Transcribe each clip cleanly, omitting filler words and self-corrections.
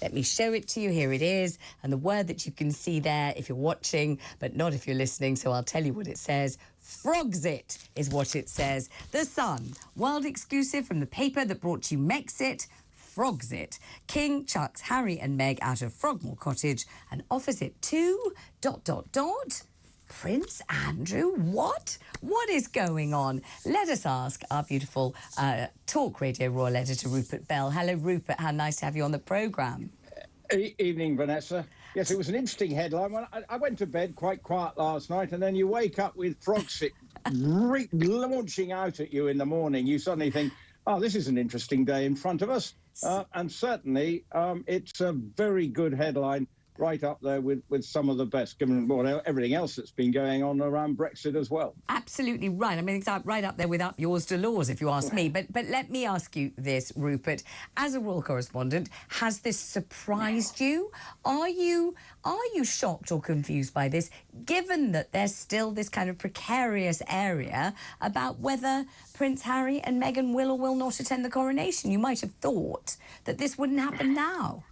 Let me show it to you. Here it is. And the word that you can see there if you're watching, but not if you're listening, so I'll tell you what it says. Frogsit is what it says. The Sun, world exclusive from the paper that brought you Megxit. Frogsit. King chucks Harry and Meg out of Frogmore Cottage and offers it to... Prince Andrew? What? What is going on? Let us ask our beautiful Talk Radio Royal Editor, Rupert Bell. Hello, Rupert. How nice to have you on the programme. Evening, Vanessa. Yes, it was an interesting headline. I went to bed quite quiet last night, and then you wake up with Frogsit launching out at you in the morning. You suddenly think, oh, this is an interesting day in front of us. And certainly it's a very good headline, right up there with some of the best, given everything else that's been going on around Brexit as well. Absolutely right. I mean, it's right up there with up yours to laws, if you ask me. But let me ask you this, Rupert. As a royal correspondent, has this surprised you? Are you shocked or confused by this, given that there's still this kind of precarious area about whether Prince Harry and Meghan will or will not attend the coronation? You might have thought that this wouldn't happen now.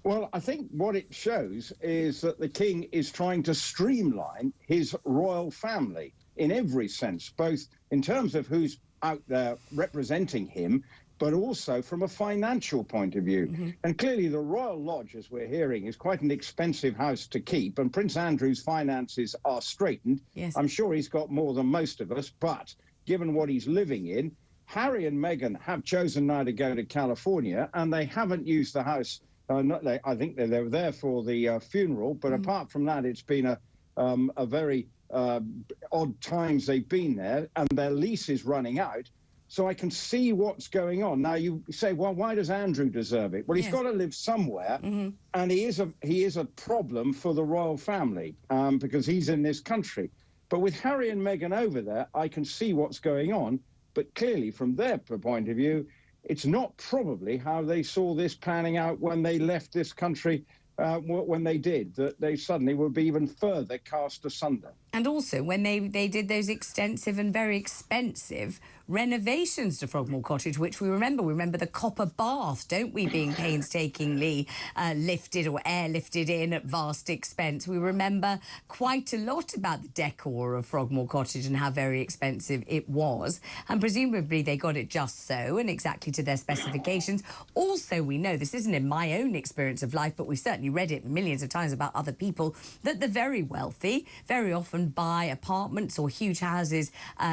Well, I think what it shows is that the King is trying to streamline his royal family in every sense, both in terms of who's out there representing him, but also from a financial point of view. Mm-hmm. And clearly the Royal Lodge, as we're hearing, is quite an expensive house to keep, and Prince Andrew's finances are straightened. Yes. I'm sure he's got more than most of us, but given what he's living in, Harry and Meghan have chosen now to go to California, and they haven't used the house. I think they were there for the funeral, but apart from that, it's been a very odd times they've been there, and their lease is running out. So I can see what's going on. Now, you say, well, why does Andrew deserve it? Well, he's got to live somewhere, and he is a problem for the royal family because he's in this country. But with Harry and Meghan over there, I can see what's going on. But clearly, from their point of view, it's not probably how they saw this panning out when they left this country, when they did, that they suddenly would be even further cast asunder. And also, when they did those extensive and very expensive renovations to Frogmore Cottage, which we remember the copper bath, don't we, being painstakingly lifted or airlifted in at vast expense. We remember quite a lot about the decor of Frogmore Cottage and how very expensive it was. And presumably they got it just so and exactly to their specifications. Also, we know, this isn't in my own experience of life, but we've certainly read it millions of times about other people, that the very wealthy very often buy apartments or huge houses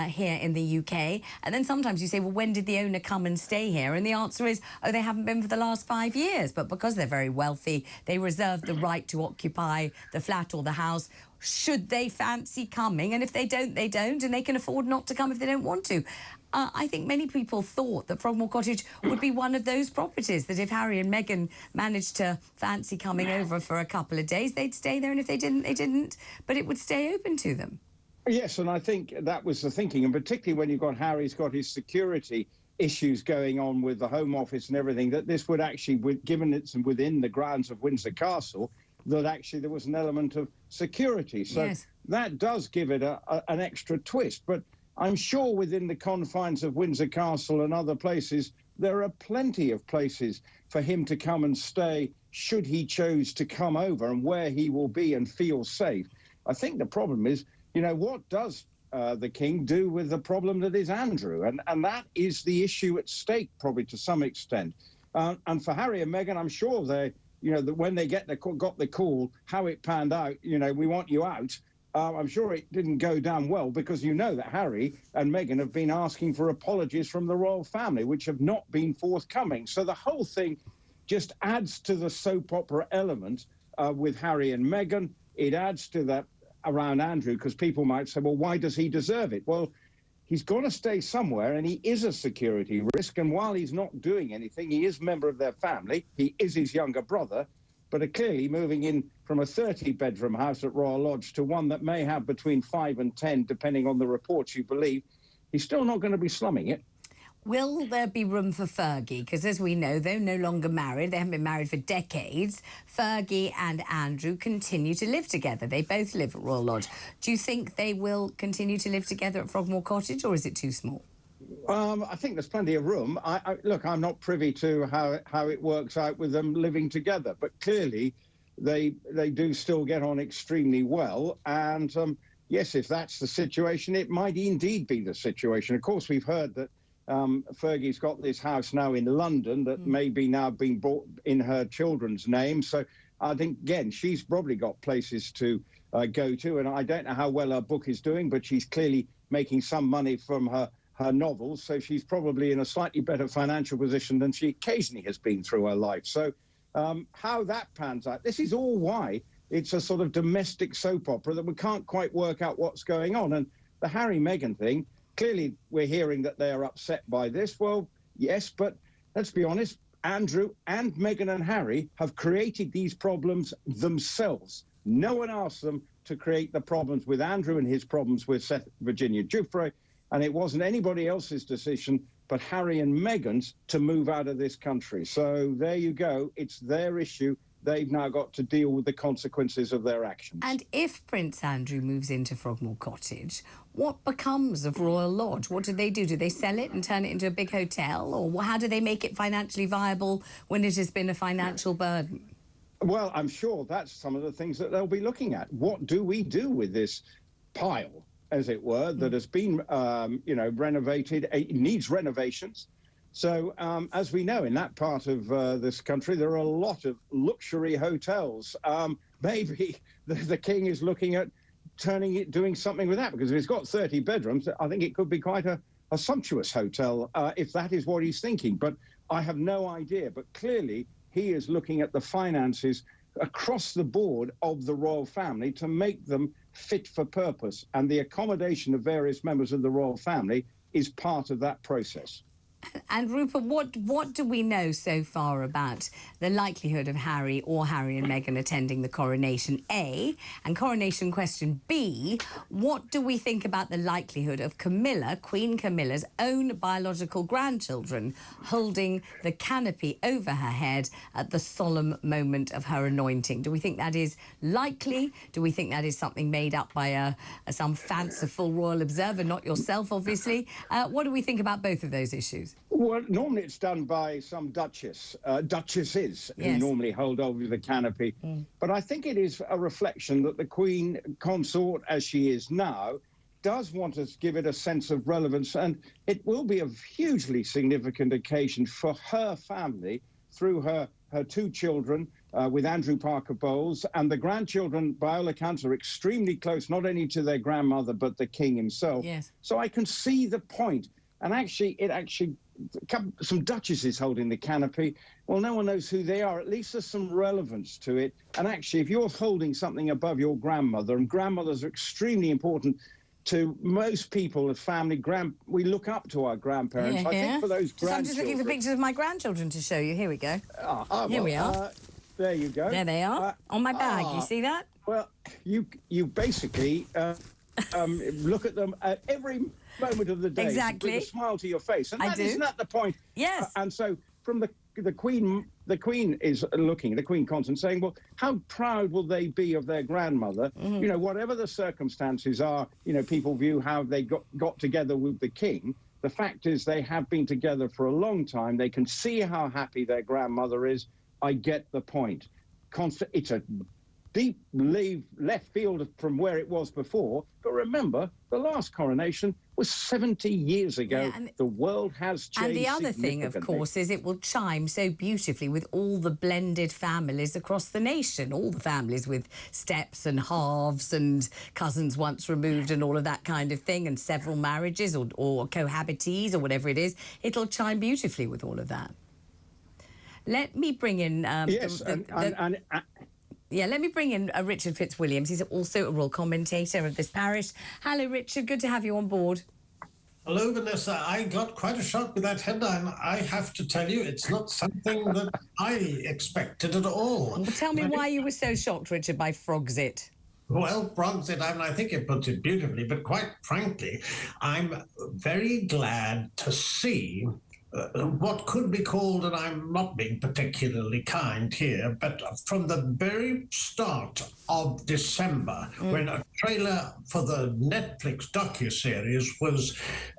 here in the UK. And then sometimes you say, well, when did the owner come and stay here? And the answer is, oh, they haven't been for the last 5 years. But because they're very wealthy, they reserve the right to occupy the flat or the house should they fancy coming. And if they don't, they don't. And they can afford not to come if they don't want to. I think many people thought that Frogmore Cottage would be one of those properties that if Harry and Meghan managed to fancy coming over for a couple of days, they'd stay there, and if they didn't, they didn't. But it would stay open to them. Yes, and I think that was the thinking, and particularly when you've got Harry's got his security issues going on with the Home Office and everything, that this would actually, given it's within the grounds of Windsor Castle, that actually there was an element of security. So yes, that does give it an extra twist. But I'm sure within the confines of Windsor Castle and other places, there are plenty of places for him to come and stay should he choose to come over, and where he will be and feel safe. I think the problem is, you know, what does the King do with the problem that is Andrew? And that is the issue at stake, probably to some extent. And for Harry and Meghan, I'm sure they, you know, that when they got the call, how it panned out, you know, we want you out. I'm sure it didn't go down well, because you know that Harry and Meghan have been asking for apologies from the royal family, which have not been forthcoming. So the whole thing just adds to the soap opera element with Harry and Meghan. It adds to that around Andrew, because people might say, well, why does he deserve it? Well, he's got to stay somewhere, and he is a security risk. And while he's not doing anything, he is a member of their family. He is his younger brother. But are clearly moving in from a 30-bedroom house at Royal Lodge to one that may have between 5 and 10, depending on the reports you believe. He's still not going to be slumming it. Will there be room for Fergie? Because as we know, they're no longer married. They haven't been married for decades. Fergie and Andrew continue to live together. They both live at Royal Lodge. Do you think they will continue to live together at Frogmore Cottage, or is it too small? I think there's plenty of room. Look, I'm not privy to how it works out with them living together, but clearly they do still get on extremely well. And yes, if that's the situation, it might indeed be the situation. Of course, we've heard that Fergie's got this house now in London that may be now being bought in her children's name. So I think, again, she's probably got places to go to. And I don't know how well her book is doing, but she's clearly making some money from her novels. So she's probably in a slightly better financial position than she occasionally has been through her life. So how that pans out, this is all why it's a sort of domestic soap opera that we can't quite work out what's going on. And the Harry Meghan thing, clearly we're hearing that they're upset by this. Well, yes, but let's be honest, Andrew and Meghan and Harry have created these problems themselves. No one asked them to create the problems with Andrew and his problems with Virginia Giuffre, and it wasn't anybody else's decision but Harry and Meghan's to move out of this country. So there you go. It's their issue. They've now got to deal with the consequences of their actions. And if Prince Andrew moves into Frogmore Cottage, what becomes of Royal Lodge? What do they do? Do they sell it and turn it into a big hotel? Or how do they make it financially viable when it has been a financial burden? Well, I'm sure that's some of the things that they'll be looking at. What do we do with this pile, as it were, that has been, renovated? It needs renovations. So, as we know, in that part of this country, there are a lot of luxury hotels. Maybe the king is looking at doing something with that, because if it's got 30 bedrooms, I think it could be quite a sumptuous hotel, if that is what he's thinking. But I have no idea. But clearly, he is looking at the finances across the board of the royal family to make them fit for purpose. And the accommodation of various members of the royal family is part of that process. And Rupert, what do we know so far about the likelihood of Harry and Meghan attending the coronation, A? And coronation question B, what do we think about the likelihood of Queen Camilla's own biological grandchildren holding the canopy over her head at the solemn moment of her anointing? Do we think that is likely? Do we think that is something made up by some fanciful royal observer, not yourself, obviously? What do we think about both of those issues? Well, normally it's done by some duchesses who normally hold over the canopy. But I think it is a reflection that the Queen consort, as she is now, does want to give it a sense of relevance. And it will be a hugely significant occasion for her family through her two children, with Andrew Parker Bowles. And the grandchildren, by all accounts, are extremely close, not only to their grandmother, but the king himself. Yes. So I can see the point. And some duchesses holding the canopy. Well, no one knows who they are. At least there's some relevance to it. And actually, if you're holding something above your grandmother, and grandmothers are extremely important to most people as family, we look up to our grandparents. Yeah. I think for those grandchildren... I'm just looking for pictures of my grandchildren to show you. Here we go. Here we are. There you go. There they are. On my bag. You see that? Well, you basically look at them at every moment of the day, exactly, with a smile to your face, and isn't that the point? Yes. And so from the Queen is looking, the Queen consort, saying, well, how proud will they be of their grandmother? You know, whatever the circumstances are, you know, people view how they got together with the king. The fact is they have been together for a long time. They can see how happy their grandmother is. I get the point. It's a deep left field from where it was before. But remember, the last coronation was 70 years ago. Yeah, the world has changed. And the other thing, of course, is it will chime so beautifully with all the blended families across the nation, all the families with steps and halves and cousins once removed and all of that kind of thing, and several marriages or cohabitees or whatever it is. It'll chime beautifully with all of that. Let me bring in... let me bring in Richard Fitzwilliams. He's also a royal commentator of this parish. Hello, Richard. Good to have you on board. Hello, Vanessa. I got quite a shock with that headline. I have to tell you, it's not something that I expected at all. Well, tell me why you were so shocked, Richard, by Frogsit. Well, Frogsit, I think it puts it beautifully, but quite frankly, I'm very glad to see what could be called, and I'm not being particularly kind here, but from the very start of December, when a trailer for the Netflix docuseries was,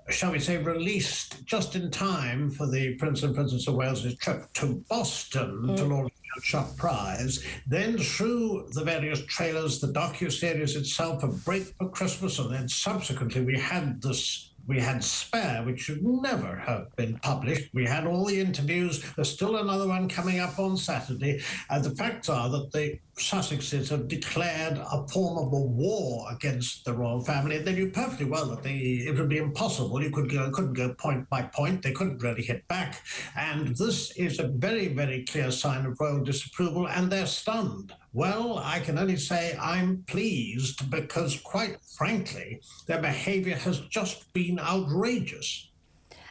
shall we say, released just in time for the Prince and Princess of Wales' trip to Boston to launch the Shop Prize, then through the various trailers, the docuseries itself, a break for Christmas, and then subsequently we had Spare, which should never have been published. We had all the interviews. There's still another one coming up on Saturday. And the facts are that the Sussexes have declared a formidable war against the royal family. They knew perfectly well that it would be impossible. You couldn't go point by point. They couldn't really hit back. And this is a very, very clear sign of royal disapproval, and they're stunned. Well, I can only say I'm pleased because, quite frankly, their behaviour has just been outrageous.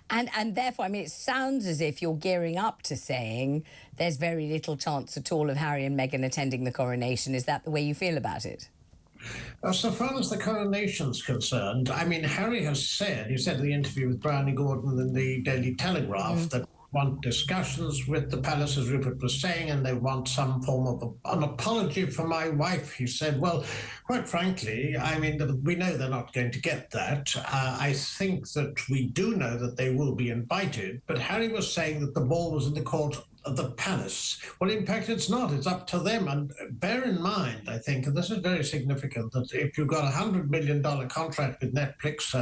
And therefore, I mean, it sounds as if you're gearing up to saying there's very little chance at all of Harry and Meghan attending the coronation. Is that the way you feel about it? So far as the coronation's concerned, I mean, Harry has said, he said in the interview with Brownie Gordon in the Daily Telegraph, that want discussions with the palace, as Rupert was saying, and they want some form of an apology for my wife. He said, well, quite frankly, I mean, we know they're not going to get that. I think that we do know that they will be invited, but Harry was saying that the ball was in the court of the palace. Well, in fact, it's not. It's up to them. And bear in mind, I think, and this is very significant, that if you've got a $100 million contract with Netflix,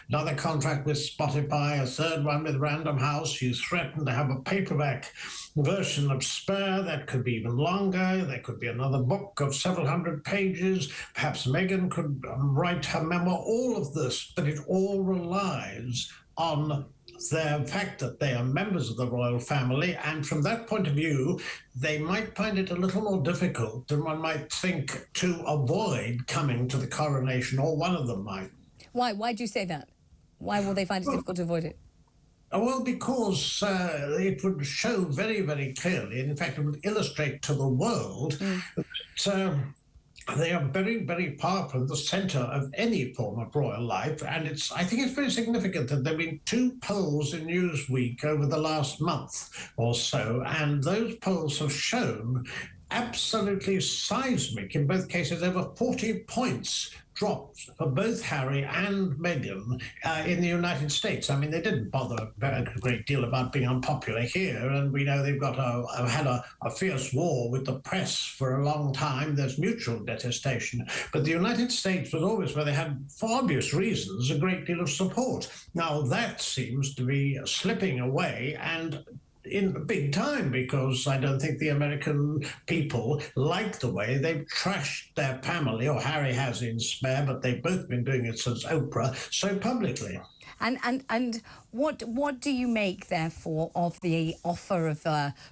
another contract with Spotify, a third one with Random House, you threaten to have a paperback version of Spare that could be even longer. There could be another book of several hundred pages. Perhaps Meghan could write her memoir. All of this, but it all relies on the fact that they are members of the royal family, and from that point of view, they might find it a little more difficult than one might think to avoid coming to the coronation, or one of them might. Why? Why do you say that? Why will they find it difficult to avoid it? Well, because it would show very, very clearly, and in fact, it would illustrate to the world that they are very, very powerful in the centre of any form of royal life. And I think it's very significant that there have been 2 polls in Newsweek over the last month or so, and those polls have shown absolutely seismic, in both cases, over 40 points dropped for both Harry and Meghan in the United States. I mean, they didn't bother a great deal about being unpopular here, and we know they've got had a fierce war with the press for a long time. There's mutual detestation. But the United States was always where they had, for obvious reasons, a great deal of support. Now, that seems to be slipping away, and in big time, because I don't think the American people like the way they've trashed their family, or Harry has in Spare, but they've both been doing it since Oprah, so publicly. And what do you make, therefore, of the offer of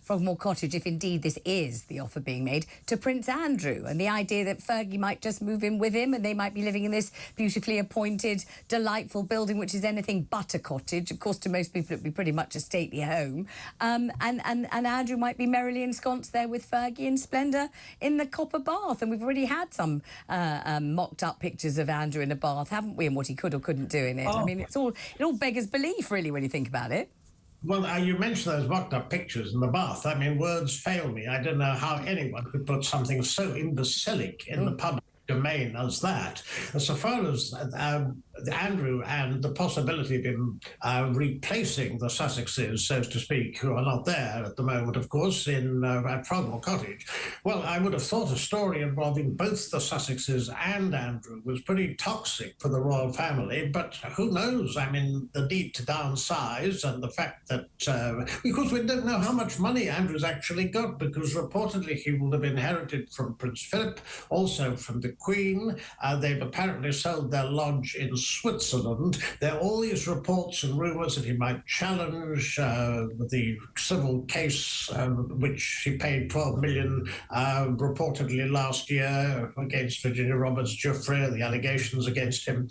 Frogmore Cottage, if indeed this is the offer being made, to Prince Andrew, and the idea that Fergie might just move in with him and they might be living in this beautifully appointed, delightful building, which is anything but a cottage? Of course, to most people, it'd be pretty much a stately home. And Andrew might be merrily ensconced there with Fergie in splendour in the copper bath. And we've already had some mocked-up pictures of Andrew in a bath, haven't we, and what he could or couldn't do in it. I mean, it all beggars belief, really, when you think about it. Well, you mentioned those mocked-up pictures in the bath. I mean, words fail me. I don't know how anyone could put something so imbecilic in the public domain as that. So far as Andrew and the possibility of him replacing the Sussexes, so to speak, who are not there at the moment, of course, at Frogmore Cottage, well, I would have thought a story involving both the Sussexes and Andrew was pretty toxic for the royal family, but who knows? I mean, the need to downsize and the fact that, because we don't know how much money Andrew's actually got, because reportedly he will have inherited from Prince Philip, also from the Queen. They've apparently sold their lodge in Switzerland. There are all these reports and rumours that he might challenge the civil case, which he paid $12 million reportedly last year against Virginia Roberts Giuffre, the allegations against him.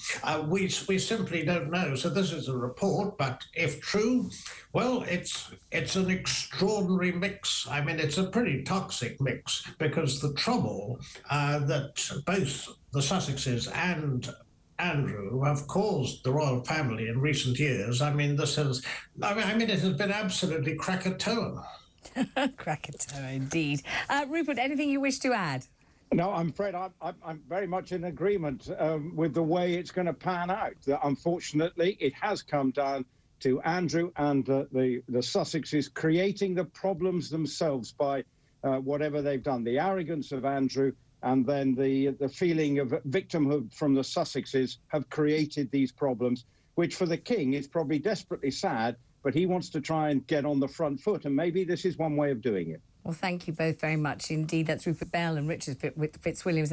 We simply don't know. So this is a report, but if true, well, it's an extraordinary mix. I mean, it's a pretty toxic mix, because the trouble that both the Sussexes and Andrew have caused the royal family in recent years. I mean, it has been absolutely Krakatoan. Krakatoa, indeed. Rupert, anything you wish to add? No, I'm afraid I'm very much in agreement with the way it's going to pan out. That unfortunately, it has come down to Andrew and the Sussexes creating the problems themselves by whatever they've done. The arrogance of Andrew and then the feeling of victimhood from the Sussexes have created these problems, which for the king is probably desperately sad, but he wants to try and get on the front foot, and maybe this is one way of doing it. Well, thank you both very much indeed. That's Rupert Bell and Richard Fitzwilliams.